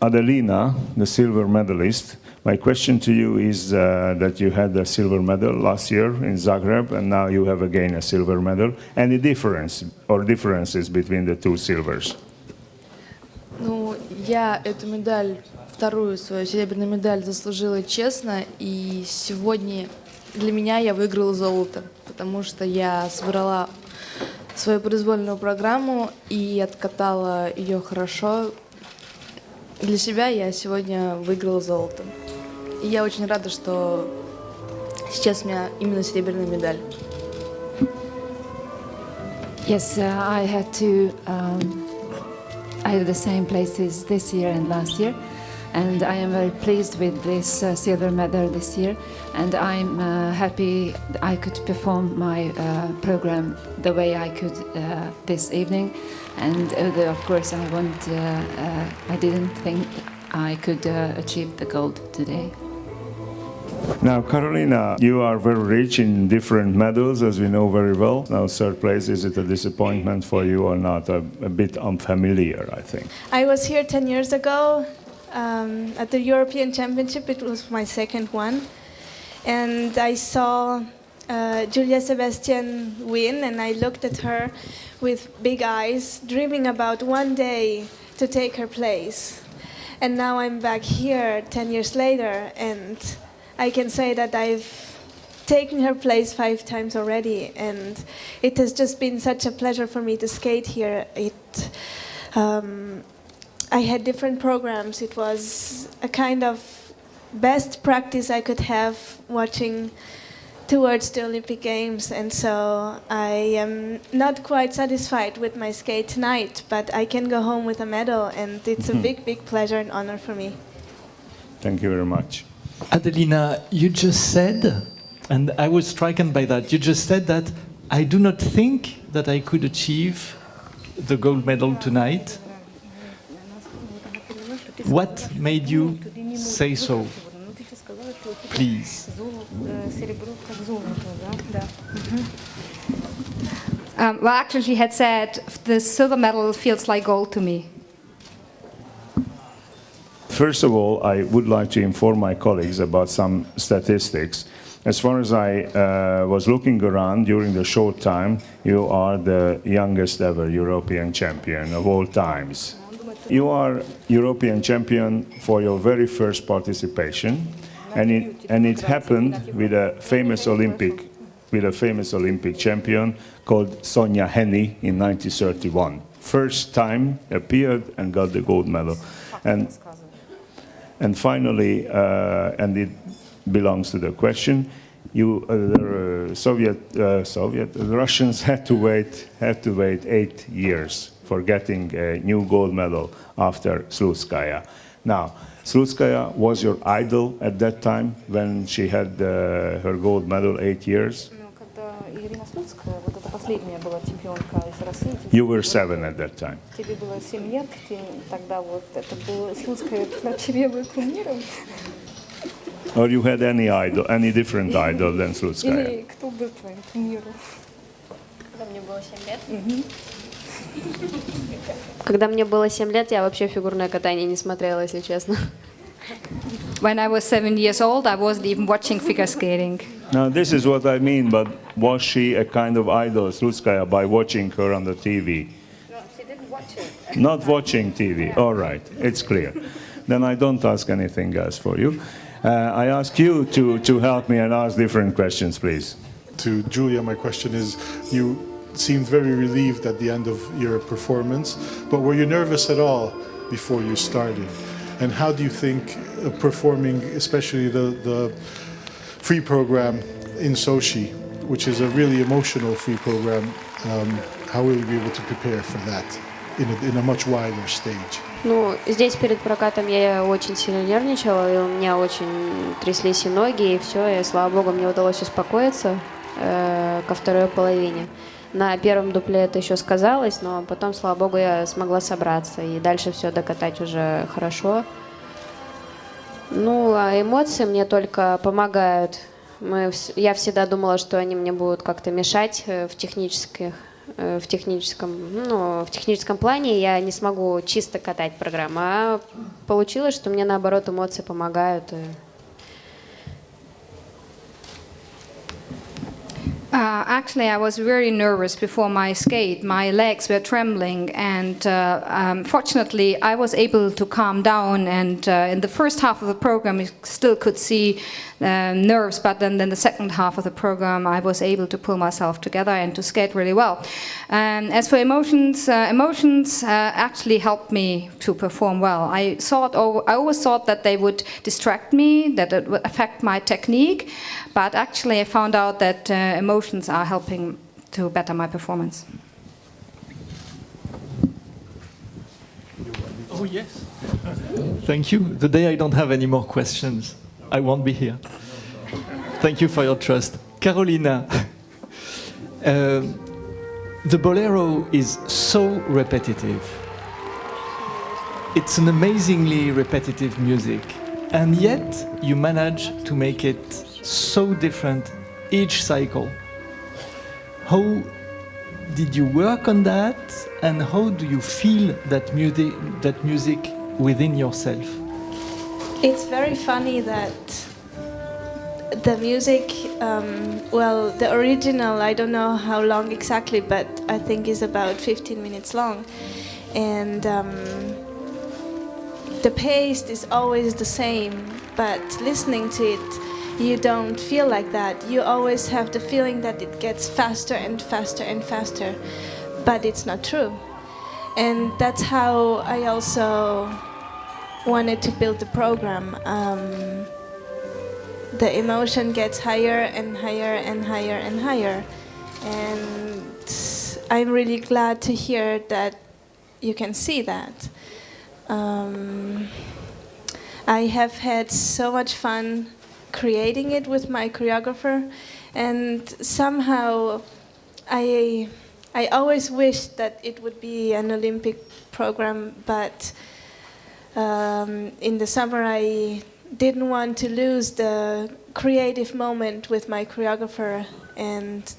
Adelina, the silver medalist, my question to you is that you had the silver medal last year in Zagreb, and now you have again a silver medal. Any difference or differences between the two silvers? Ну, я эту медаль, вторую свою серебряную медаль заслужила честно, и сегодня для меня я выиграла золото, потому что я собрала свою произвольную программу и откатала ее хорошо. Для себя я сегодня выиграла золото. И я очень рада, что сейчас у меня именно серебряная медаль. Yes, I had the same places this year and last year, and I am very pleased with this silver medal this year, and I'm happy I could perform my program the way I could this evening, and although of course I didn't think I could achieve the gold today. Now, Carolina, you are very rich in different medals, as we know very well. Now, third place, is it a disappointment for you or not? A bit unfamiliar, I think. I was here 10 years ago at the European Championship. It was my second one. And I saw Julia Sebastian win, and I looked at her with big eyes, dreaming about one day to take her place. And now I'm back here 10 years later, and I can say that I've taken her place 5 times already, and it has just been such a pleasure for me to skate here. I had different programs. It was a kind of best practice I could have watching towards the Olympic Games, and so I am not quite satisfied with my skate tonight, but I can go home with a medal, and it's a big, big pleasure and honor for me. Thank you very much. Adelina, you just said, and I was stricken by that, you just said that I do not think that I could achieve the gold medal tonight. What made you say so? Please. Well, actually, she had said the silver medal feels like gold to me. First of all, I would like to inform my colleagues about some statistics. As far as I was looking around during the short time, you are the youngest ever European champion of all times. You are European champion for your very first participation, and it happened with a famous Olympic champion called Sonja Henny in 1931. First time appeared and got the gold medal. And finally, and it belongs to the question, the Russians had to wait 8 years for getting a new gold medal after Slutskaya. Now, Slutskaya was your idol at that time when she had her gold medal 8 years? You were 7 at that time. Or you had any idol, any different idol than Slutskaya? Когда мне было 7 лет, я вообще фигурное катание не смотрела, если честно. When I was 7 years old, I wasn't even watching figure skating. Now, this is what I mean, but was she a kind of idol, Slutskaya, by watching her on the TV? No, she didn't watch it. Not watching TV, all right, it's clear. Then I don't ask anything else for you. I ask you to help me and ask different questions, please. To Julia, my question is, you seemed very relieved at the end of your performance, but were you nervous at all before you started? And how do you think performing, especially the free program in Sochi, which is a really emotional free program, how will you be able to prepare for that in a much wider stage? Ну, здесь перед прокатом я очень сильно нервничала, и у меня очень тряслись и ноги, и все, и слава богу, мне удалось успокоиться ко второй половине. На первом дупле это еще сказалось, но потом, слава богу, я смогла собраться и дальше все докатать уже хорошо. Ну, а эмоции мне только помогают. Я всегда думала, что они мне будут как-то мешать в технических в техническом плане я не смогу чисто катать программу, а получилось, что мне наоборот эмоции помогают. Actually, I was very nervous before my skate. My legs were trembling, and fortunately, I was able to calm down. And in the first half of the program, you still could see nerves, but then in the second half of the program, I was able to pull myself together and to skate really well. As for emotions, actually helped me to perform well. I always thought that they would distract me, that it would affect my technique, but actually I found out that emotions are helping to better my performance. Oh, yes. Thank you. The day I don't have any more questions, I won't be here. Thank you for your trust. Carolina, the bolero is so repetitive. It's an amazingly repetitive music, and yet you manage to make it so different each cycle. How did you work on that, and how do you feel that music within yourself? It's very funny that the music, the original, I don't know how long exactly, but I think is about 15 minutes long. And the pace is always the same, but listening to it, you don't feel like that. You always have the feeling that it gets faster and faster and faster, but it's not true. And that's how I also wanted to build the program. The emotion gets higher and higher and higher and higher. And I'm really glad to hear that you can see that. I have had so much fun creating it with my choreographer, and somehow I always wished that it would be an Olympic program, but in the summer I didn't want to lose the creative moment with my choreographer and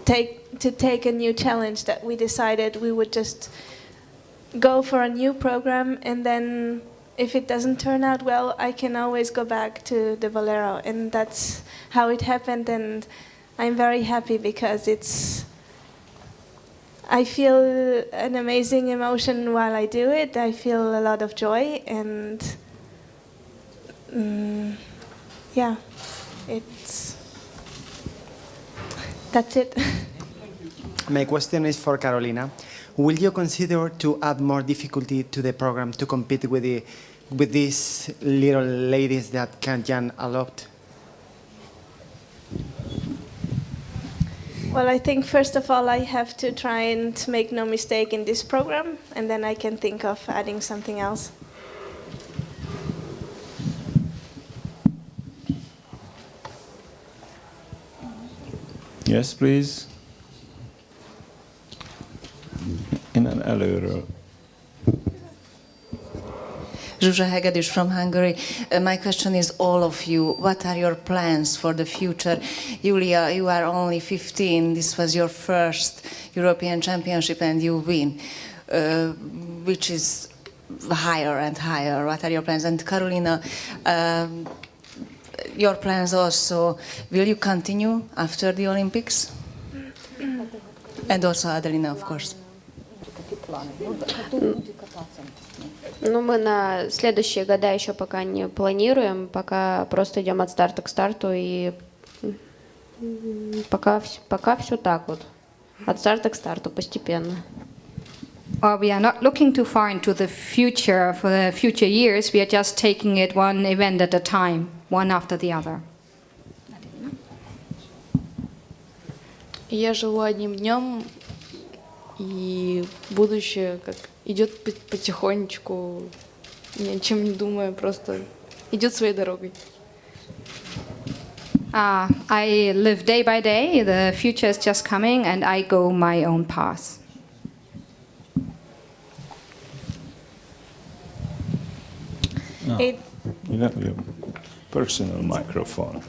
take a new challenge, that we decided we would just go for a new program, and then if it doesn't turn out well, I can always go back to the bolero. And that's how it happened, and I'm very happy because I feel an amazing emotion while I do it. I feel a lot of joy, and that's it. My question is for Carolina. Will you consider to add more difficulty to the program to compete with these little ladies that can jump a lot? Well, I think first of all I have to try and make no mistake in this program, and then I can think of adding something else. Yes, please. In an elevator. Zsuzsa Hegedűs from Hungary. My question is all of you. What are your plans for the future? Julia, you are only 15. This was your first European Championship and you win, which is higher and higher. What are your plans? And Carolina, your plans also. Will you continue after the Olympics? And also Adelina, of course. Ну, мы на следующие года еще пока не планируем, пока просто идем от старта к старту, и пока все так вот, от старта к старту, постепенно. We are not looking too far into the future for the future years. We are just taking it one event at a time, one after the other. Я живу одним днем, и будущее как идет потихонечку, ни о чем не думая, просто идет своей дорогой. I live day by day. The future is just coming, and I go my own path. No. You have your personal microphone.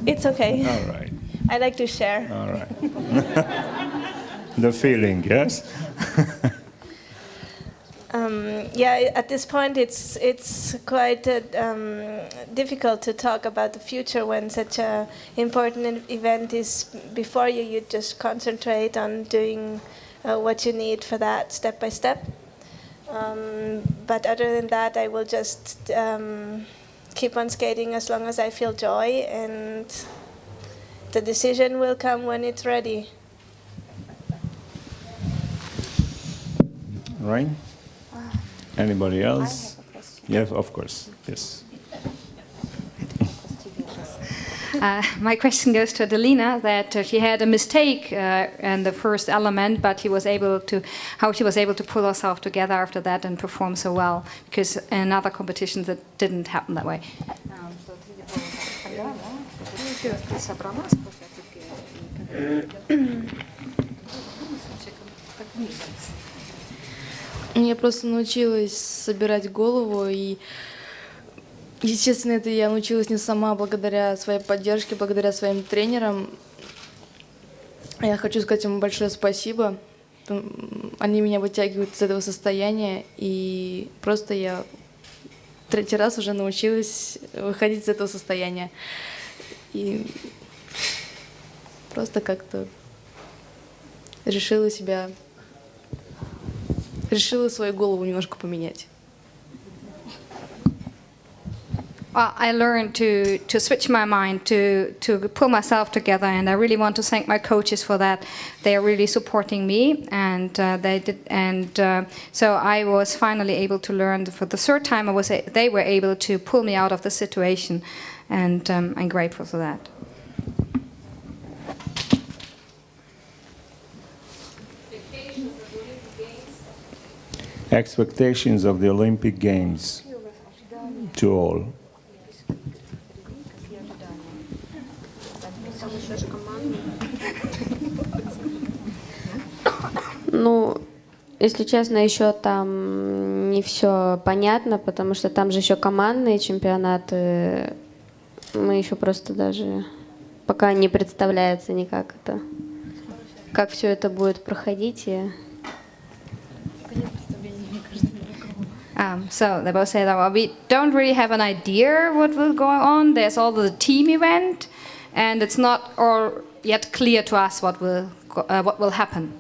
It's okay. All right. I like to share. All right. the feeling, yes? Yeah, at this point it's quite difficult to talk about the future when such an important event is before you. You just concentrate on doing what you need for that step by step. But other than that, I will just keep on skating as long as I feel joy, and the decision will come when it's ready. Right? Anybody else? Yes, of course. Yes. My question goes to Adelina, that she had a mistake in the first element, but she was able to pull herself together after that and perform so well, because in other competitions it didn't happen that way. Я просто научилась собирать голову, и, естественно, это я научилась не сама, благодаря своей поддержке, благодаря своим тренерам. Я хочу сказать им большое спасибо. Они меня вытягивают из этого состояния, и просто я третий раз уже научилась выходить из этого состояния. И просто как-то решила свою голову немножко поменять. I learned to switch my mind, to pull myself together, and I really want to thank my coaches for that. They are really supporting me, and so I was finally able to learn. For the third time, they were able to pull me out of the situation, and I'm grateful for that. Expectations of the Olympic Games to all. Ну, если честно, еще там не все понятно, потому что там же еще командные чемпионаты. Мы еще просто даже пока не представляется никак это, как все это будет проходить. So they both say that, well, we don't really have an idea what will go on. There's all the team event, and it's not all yet clear to us what will happen.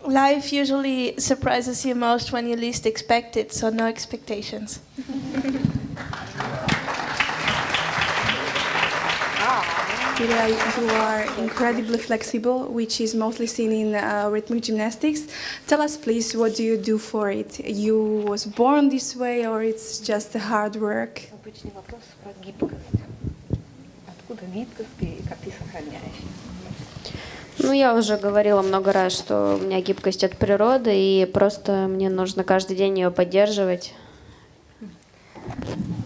Life usually surprises you most when you least expect it, so no expectations. Julia, you are incredibly flexible, which is mostly seen in rhythmic gymnastics. Tell us, please, what do you do for it? You was born this way, or it's just the hard work? Ну, я уже говорила много раз, что у меня гибкость от природы, и просто мне нужно каждый день ее поддерживать.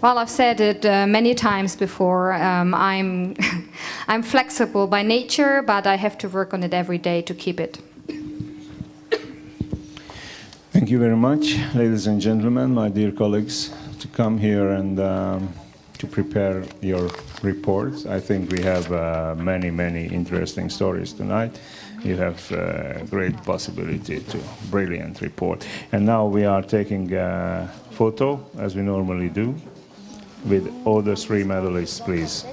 Well, I've said it many times before. I'm flexible by nature, but I have to work on it every day to keep it. Thank you very much, ladies and gentlemen, my dear colleagues, to come here and to prepare your reports. I think we have many interesting stories tonight. You have a great possibility to brilliant report. And now we are taking a photo, as we normally do, with all the three medalists, please.